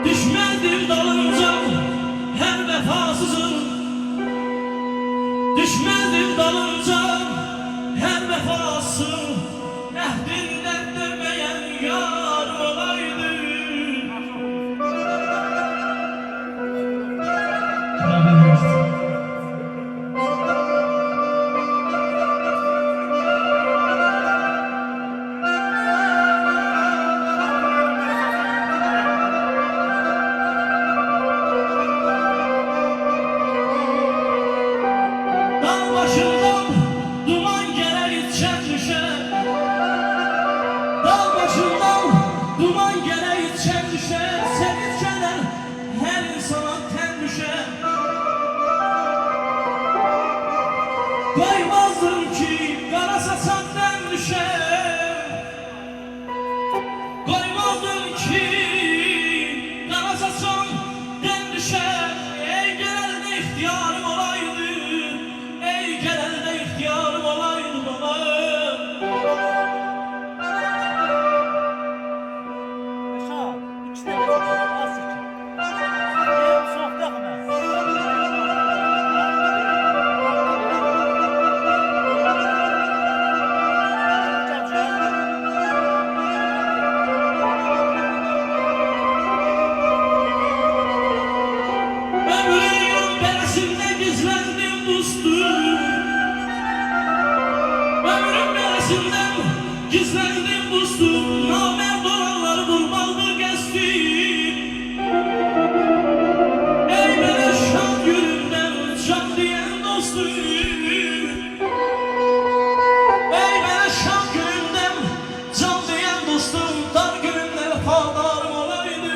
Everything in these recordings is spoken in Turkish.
Düşmezdim dalınca her vefasızın, düşmezdim dalınca her vefasız, ehdinden dönmeyen yar olaydı. Dağ başından duman gelir içen düşer, dağ başından duman gelir içen düşer, sevinçler her insana ten düşer. Koymazdım ki kara saçaktan düşer, koymazdım ki kara saçaktan düşer. Ey gelen de ihtiyarım olaydı, ey gelen de ihtiyarım olaydı baba. Yaşa, iki tane çocuk az iki. Benim soğukta hemen. Ömrümün beresinde gizlendim dostum, ömrüm beresinde gizlendim dostum. Namerd olanları vurmalı geçtim. Ey bana şan gülümden can diyen dostum, ey bana şan gülümden can diyen dostum. Dar gülümde vefadarım olaydı.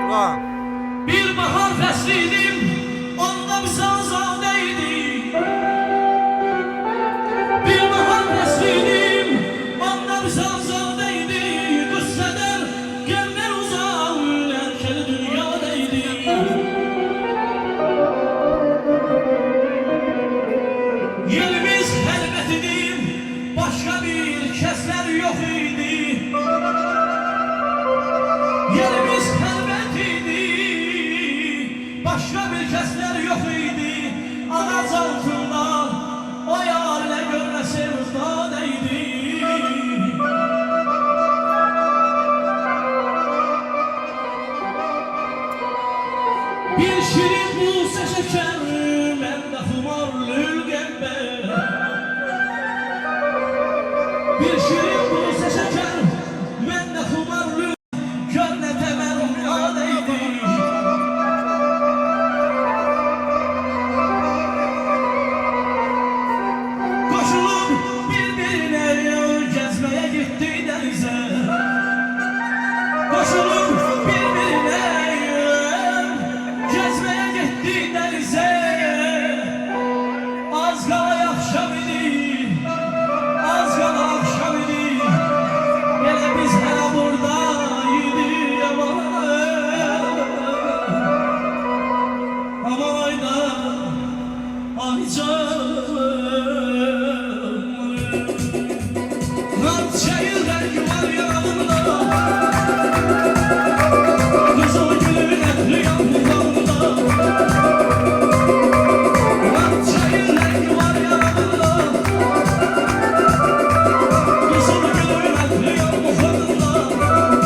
Ulan. Bir bahar fesliydim, onda bir sazadeydi. Bir bahar fesliydim, onda bir sazadeydi. Kısseder gömler uzağın erkeli dünyadaydı. Yerimiz helbet idi, başka bir kesler yok idi. Yerimiz helbet idi, başka bir kesler yok idi. Ağaç altında o yarla görmeseniz dadeydi. Bir şirin bulsa şeker, ben de humarlı.